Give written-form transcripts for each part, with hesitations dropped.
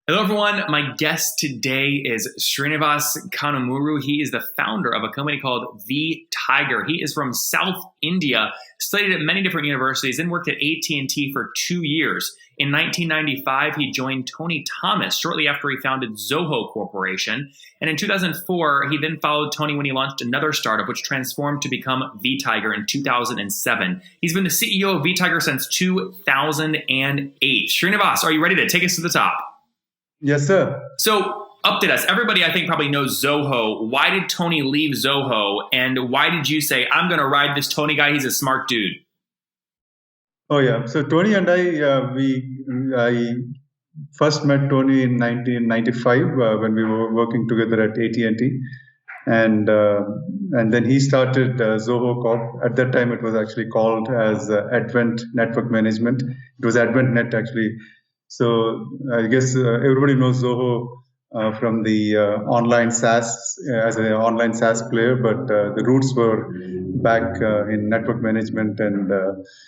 Hello, everyone. My guest today is Sreenivas Kanumuru. He is the founder of a company called Vtiger. He is from South India, studied at many different universities, and worked at AT&T for 2 years. In 1995, he joined Tony Thomas shortly after he founded Zoho Corporation. And in 2004, he then followed Tony when he launched another startup, which transformed to become Vtiger in 2007. He's been the CEO of Vtiger since 2008. Sreenivas, are you ready to take us to the top? Yes, sir. So update us. Everybody, I think, probably knows Zoho. Why did Tony leave Zoho? And why did you say, I'm going to ride this Tony guy? He's a smart dude. Oh, yeah. So Tony and I first met Tony in 1995 when we were working together at AT&T. And then he started Zoho Corp. At that time, it was actually called as Advent Network Management. It was Adventnet, actually. So I guess everybody knows Zoho from the online SaaS, as an online SaaS player, but the roots were back in network management. And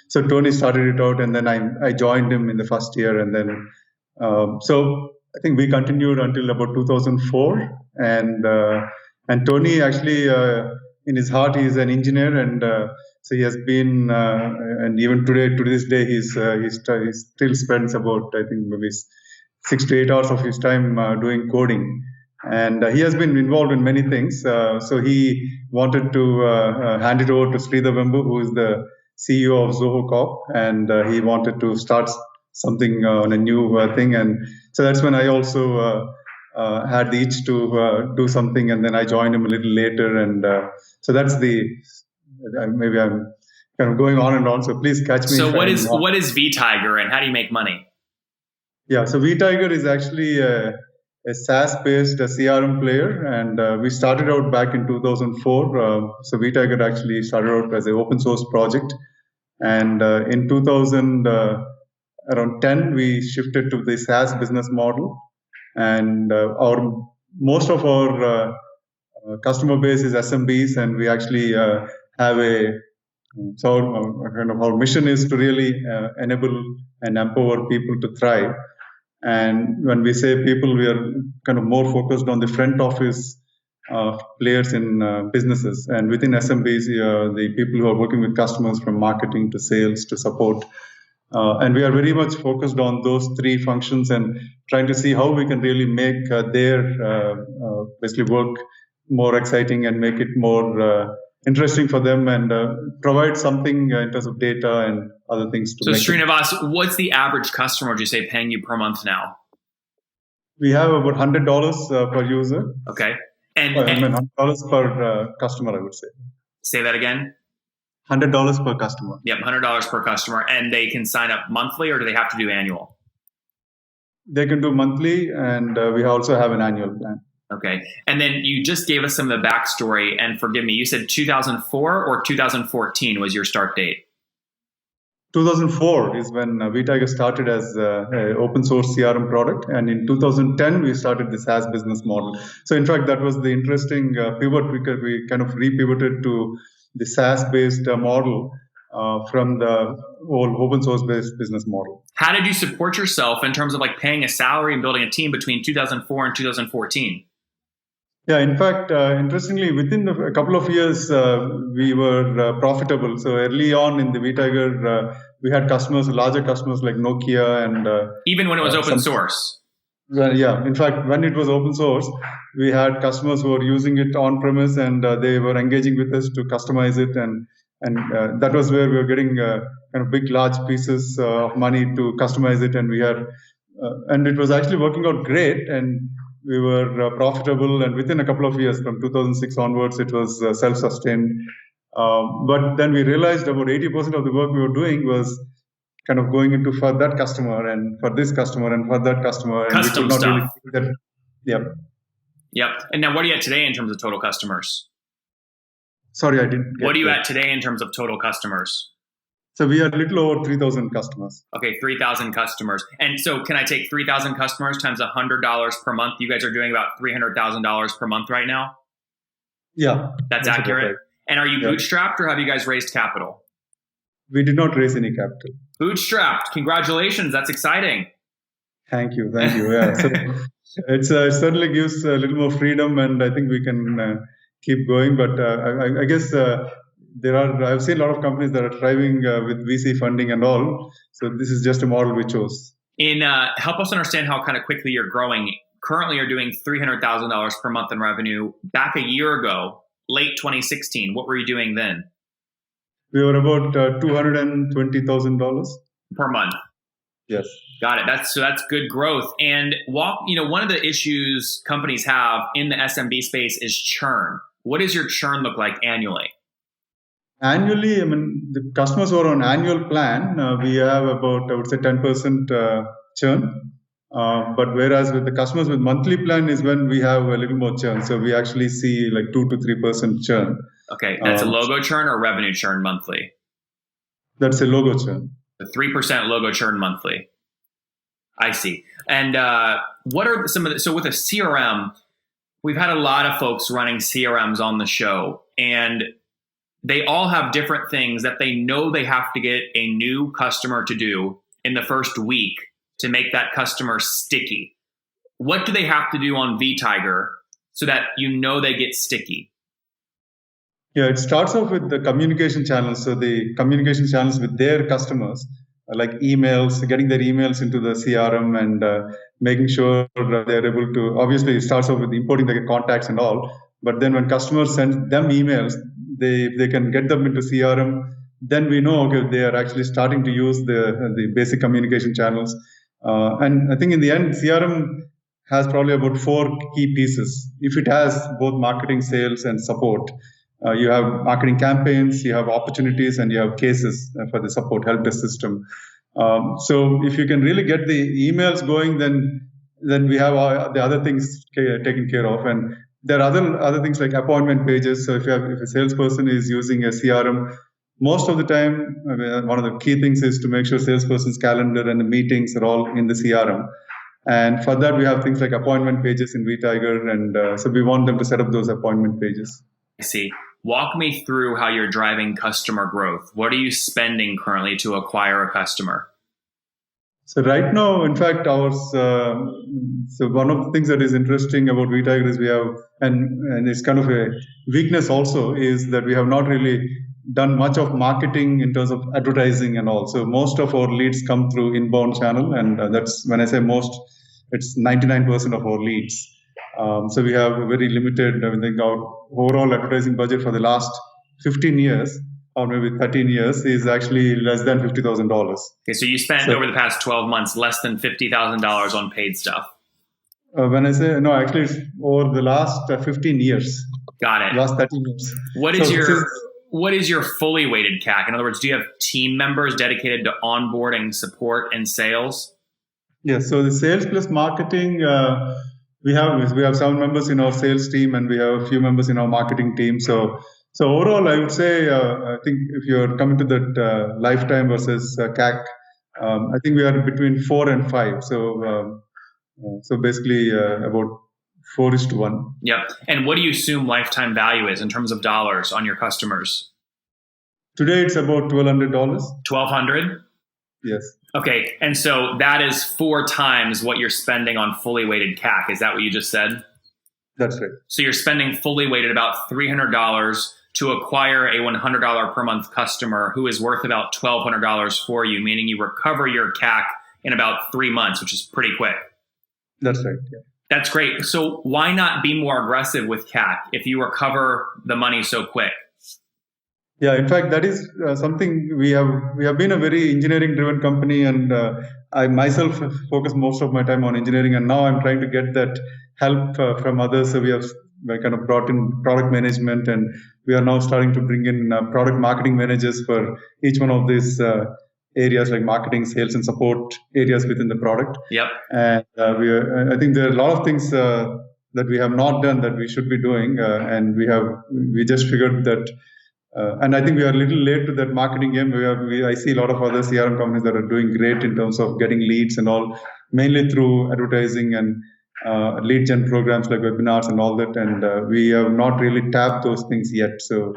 so Tony started it out, and then I joined him in the first year. And then, so I think we continued until about 2004. And Tony actually, in his heart, he is an engineer, and so he has been, and even today, to this day, he still spends about, I think, maybe 6 to 8 hours of his time doing coding. And he has been involved in many things. So he wanted to hand it over to Sreenivas, who is the CEO of Zoho Corp, and he wanted to start something on a new thing. And so that's when I also had the itch to do something, and then I joined him a little later. And so that's maybe I'm kind of going on and on, so please catch me. So what is Vtiger, and how do you make money? Yeah, so Vtiger is actually a SaaS-based CRM player, and we started out back in 2004. So Vtiger actually started out as an open source project, and in 2010 we shifted to the SaaS business model, and most of our customer base is SMBs, and we actually have our mission is to really enable and empower people to thrive. And when we say people, we are kind of more focused on the front office players in businesses, and within SMBs, the people who are working with customers, from marketing to sales to support. And we are very much focused on those three functions and trying to see how we can really make their basically work more exciting and make it more interesting for them, and provide something in terms of data and other things. So Sreenivas, what's the average customer, would you say, paying you per month now? We have about $100 per user. Okay. And $100 per customer, I would say. Say that again? $100 per customer. Yep, $100 per customer. And they can sign up monthly, or do they have to do annual? They can do monthly, and we also have an annual plan. Okay. And then you just gave us some of the backstory, and forgive me, you said 2004 or 2014 was your start date? 2004 is when Vtiger started as an open source CRM product, and in 2010 we started the SaaS business model. So in fact, that was the interesting pivot, because we kind of re-pivoted to the SaaS-based model from the whole open source-based business model. How did you support yourself in terms of like paying a salary and building a team between 2004 and 2014? Yeah, in fact, interestingly, within a couple of years, we were profitable. So early on in the Vtiger, we had customers, larger customers like Nokia, and even when it was open source. Well, yeah, in fact, when it was open source, we had customers who were using it on premise, and they were engaging with us to customize it, and that was where we were getting kind of big, large pieces of money to customize it, and we had, and it was actually working out great, and we were profitable, and within a couple of years, from 2006 onwards, it was self-sustained. But then we realized about 80% of the work we were doing was kind of going into for that customer and for this customer and for that customer. And custom we could not stuff. Really Yep. Yep. And now what are you at today in terms of total customers? Sorry, I didn't get What are you at today in terms of total customers? So we are a little over 3,000 customers. Okay, 3,000 customers. And so can I take 3,000 customers times $100 per month? You guys are doing about $300,000 per month right now? Yeah. That's accurate? Right. And are you bootstrapped, or have you guys raised capital? We did not raise any capital. Bootstrapped. Congratulations. That's exciting. Thank you. Yeah. So it certainly gives a little more freedom, and I think we can keep going. But I guess I've seen a lot of companies that are thriving with VC funding and all. So this is just a model we chose. Help us understand how kind of quickly you're growing. Currently, you're doing $300,000 per month in revenue. Back a year ago, late 2016, what were you doing then? We were about $220,000 per month. Yes. Got it. That's good growth. And one of the issues companies have in the SMB space is churn. What does your churn look like annually? Annually, I mean, the customers who are on annual plan, we have about, I would say, 10% churn. But whereas with the customers with monthly plan is when we have a little more churn. So we actually see like 2 to 3% churn. Okay, that's a logo churn or revenue churn monthly? That's a logo churn. The 3% logo churn monthly. I see. And what are some of the, so with a CRM, we've had a lot of folks running CRMs on the show, and they all have different things that they know they have to get a new customer to do in the first week to make that customer sticky. What do they have to do on Vtiger so that they get sticky? Yeah, it starts off with the communication channels. So the communication channels with their customers, like emails, getting their emails into the CRM and making sure they're able to, obviously it starts off with importing their contacts and all, but then when customers send them emails, they can get them into CRM. Then we know, okay, they are actually starting to use the basic communication channels. And I think in the end, CRM has probably about 4 key pieces. If it has both marketing, sales, and support, you have marketing campaigns, you have opportunities, and you have cases for the support help desk system. So if you can really get the emails going, then we have the other things taken care of. And there are other things like appointment pages. So if a salesperson is using a CRM, most of the time, one of the key things is to make sure salesperson's calendar and the meetings are all in the CRM. And for that, we have things like appointment pages in Vtiger, and so we want them to set up those appointment pages. I see. Walk me through how you're driving customer growth. What are you spending currently to acquire a customer? So right now, in fact, so one of the things that is interesting about Vtiger is we have, and it's kind of a weakness also, is that we have not really done much of marketing in terms of advertising and all. So most of our leads come through inbound channel, and that's, when I say most, it's 99% of our leads. So we have a very limited, I think our overall advertising budget for the last 15 years, or maybe 13 years, is actually less than $50,000. Okay, so you spent over the past 12 months less than $50,000 on paid stuff. When I say, no, actually it's over the last 15 years. Got it. Last 13 years. What is your fully weighted CAC? In other words, do you have team members dedicated to onboarding, support, and sales? Yes, so the sales plus marketing, we have 7 members in our sales team, and we have a few members in our marketing team. So overall, I would say, I think if you're coming to that lifetime versus CAC, I think we are between 4 and 5. So basically about 4:1. Yep. And what do you assume lifetime value is in terms of dollars on your customers? Today it's about $1,200. $1,200? Yes. Okay, and so that is 4 times what you're spending on fully weighted CAC. Is that what you just said? That's right. So you're spending fully weighted about $300 to acquire a $100 per month customer who is worth about $1,200 for you, meaning you recover your CAC in about 3 months, which is pretty quick. That's right. Yeah. That's great. So why not be more aggressive with CAC if you recover the money so quick? Yeah, in fact, that is something we have been a very engineering-driven company, and I myself focus most of my time on engineering, and now I'm trying to get that help from others. So we have kind of brought in product management, and we are now starting to bring in product marketing managers for each one of these areas, like marketing, sales, and support areas within the product. Yep. And I think there are a lot of things that we have not done that we should be doing, and we just figured that. And I think we are a little late to that marketing game. I see a lot of other CRM companies that are doing great in terms of getting leads and all, mainly through advertising and lead gen programs like webinars and all that. And we have not really tapped those things yet. So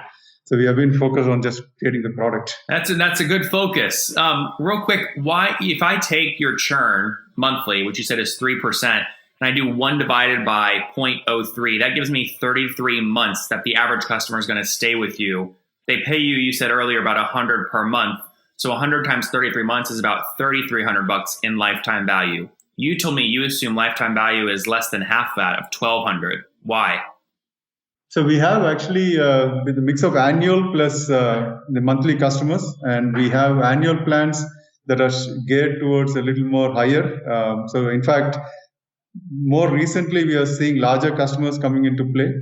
we have been focused on just creating the product. That's a good focus. Real quick, why, if I take your churn monthly, which you said is 3%, and I do 1 divided by 0.03, that gives me 33 months that the average customer is going to stay with you. They pay you, you said earlier, about $100 per month. So 100 times 33 months is about $3,300 in lifetime value. You told me you assume lifetime value is less than half that of $1,200. Why? So we have actually with a mix of annual plus the monthly customers, and we have annual plans that are geared towards a little more higher. So in fact, more recently we are seeing larger customers coming into play,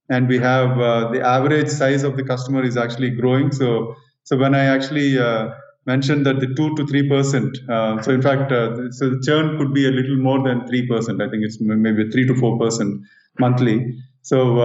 and we have the average size of the customer is actually growing. So when I actually mentioned that the 2 to 3%, so in fact, so the churn could be a little more than 3%. I think it's maybe 3 to 4% monthly. So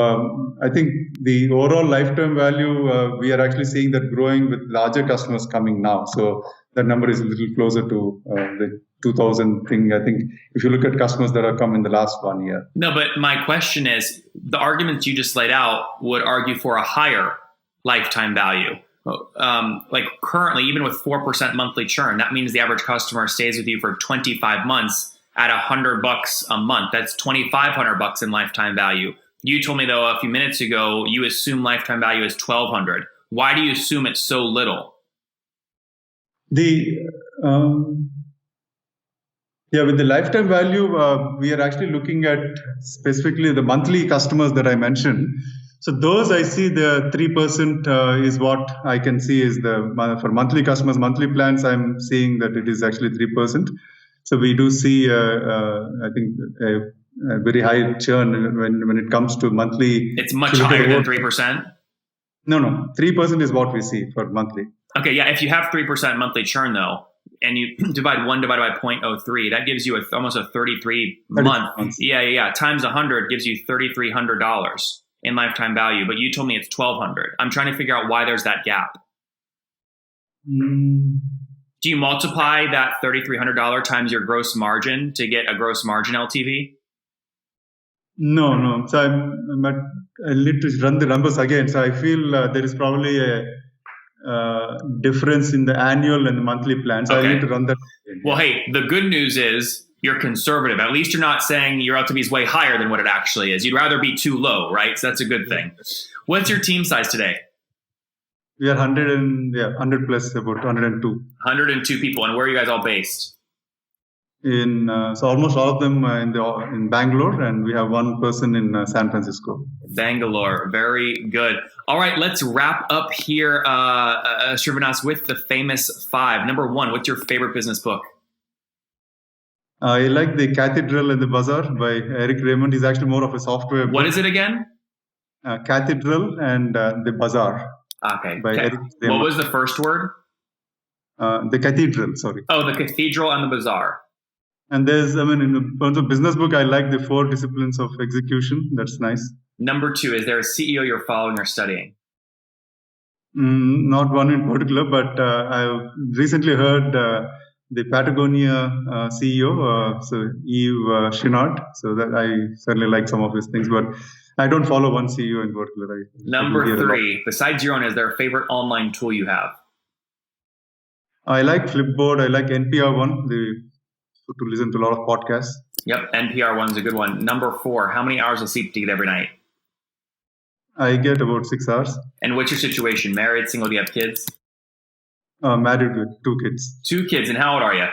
I think the overall lifetime value, we are actually seeing that growing with larger customers coming now. So that number is a little closer to the 2000 thing, I think, if you look at customers that have come in the last 1 year. No, but my question is, the arguments you just laid out would argue for a higher lifetime value. Like currently, even with 4% monthly churn, that means the average customer stays with you for 25 months at $100 a month. That's $2,500 in lifetime value. You told me, though, a few minutes ago, you assume lifetime value is $1,200. Why do you assume it's so little? With the lifetime value, we are actually looking at specifically the monthly customers that I mentioned. So those I see the 3% is what I can see is for monthly customers, monthly plans, I'm seeing that it is actually 3%. So we do see, I think, a very high churn when it comes to monthly. It's much higher than 3%? No. 3% is what we see for monthly. Okay, yeah. If you have 3% monthly churn, though, and you divide 1 divided by 0.03, that gives you almost a 33 month. Yeah. Times 100 gives you $3,300 in lifetime value. But you told me it's $1,200. I'm trying to figure out why there's that gap. Do you multiply that $3,300 times your gross margin to get a gross margin LTV? No. So I need to run the numbers again. So I feel there is probably a difference in the annual and the monthly plans. So okay. I need to run that again. Well, hey, the good news is you're conservative. At least you're not saying your LTV is way higher than what it actually is. You'd rather be too low, right? So that's a good thing. What's your team size today? We are 100 plus, about 102. 102 people. And where are you guys all based? So almost all of them in Bangalore, and we have one person in San Francisco. Bangalore, very good. All right, let's wrap up here, Sreenivas, with the famous 5. Number 1, what's your favorite business book? I like The Cathedral and the Bazaar by Eric Raymond. He's actually more of a software book. What is it again? Cathedral and the Bazaar. Okay. By Eric Raymond. What was the first word? The Cathedral, sorry. Oh, The Cathedral and the Bazaar. And in terms of business book, I like the 4 disciplines of execution. That's nice. Number 2, is there a CEO you're following or studying? Not one in particular, but I've recently heard the Patagonia CEO, so Yves Chenard. So that I certainly like some of his things, but I don't follow one CEO in particular. Number 3, besides your own, is there a favorite online tool you have? I like Flipboard. I like NPR1, to listen to a lot of podcasts. Yep, NPR one's a good one. Number 4, how many hours of sleep do you get every night? I get about 6 hours. And what's your situation? Married, single, do you have kids? Married with 2 kids. 2 kids, and how old are you?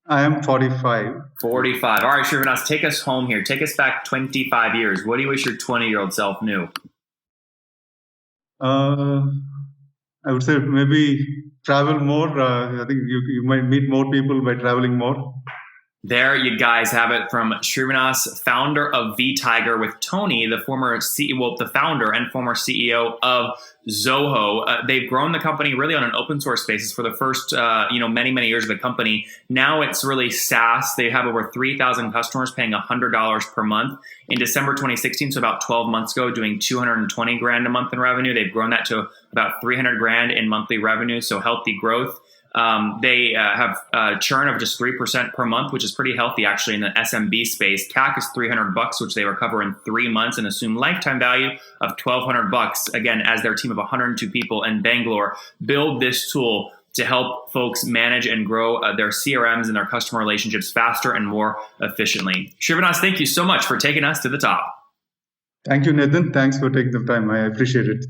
I am 45. 45. All right, Sreenivas, take us home here. Take us back 25 years. What do you wish your 20-year-old self knew? I would say maybe travel more. I think you might meet more people by traveling more. There you guys have it from Sreenivas, founder of Vtiger, with Tony, the former CEO, the founder and former CEO of Zoho. They've grown the company really on an open source basis for the first, many years of the company. Now it's really SaaS. They have over 3,000 customers paying $100 per month. In December 2016, so about 12 months ago, doing 220 grand a month in revenue. They've grown that to about 300 grand in monthly revenue. So healthy growth. They have a churn of just 3% per month, which is pretty healthy actually in the SMB space. CAC is $300, which they recover in 3 months, and assume lifetime value of $1,200. Again, as their team of 102 people in Bangalore build this tool to help folks manage and grow their CRMs and their customer relationships faster and more efficiently. Sreenivas, thank you so much for taking us to the top. Thank you, Nathan. Thanks for taking the time. I appreciate it.